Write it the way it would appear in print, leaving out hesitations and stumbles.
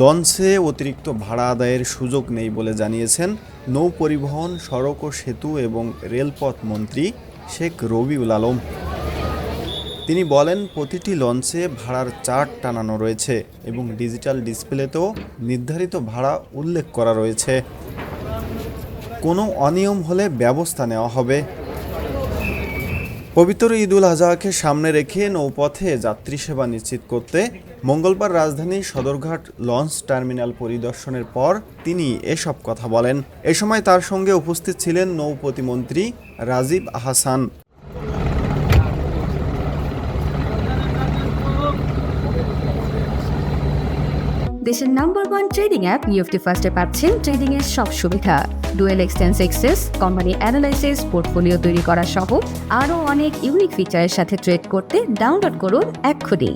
লঞ্চে অতিরিক্ত ভাড়া আদায়ের সুযোগ নেই বলে জানিয়েছেন নৌ পরিবহন, সড়ক ও সেতু এবং রেলপথ মন্ত্রী শেখ রবিউল আলম। তিনি বলেন, প্রতিটি লঞ্চে ভাড়ার চার্ট টানানো রয়েছে এবং ডিজিটাল ডিসপ্লেতেও নির্ধারিত ভাড়া উল্লেখ করা রয়েছে। কোনো অনিয়ম হলে ব্যবস্থা নেওয়া হবে। পবিত্র ঈদুল আজহাকে সামনে রেখে নৌপথে যাত্রী সেবা নিশ্চিত করতে মঙ্গলবার রাজধানীর সদরঘাট লঞ্চ টার্মিনাল পরিদর্শনের পর তিনি এসব কথা বলেন। এ সময় তার সঙ্গে উপস্থিত ছিলেন নৌ প্রতিমন্ত্রী রাজীব আহসান। দেশের নাম্বার 1 ট্রেডিং অ্যাপ নিফটি ফার্স্টে পাচ্ছেন ট্রেডিং এর সব সুবিধা, dual exchange access, company analysis, portfolio তৈরি করা সহ আরও অনেক ইউনিক ফিচারের সাথে ট্রেড করতে ডাউনলোড করুন এক্ষুনি।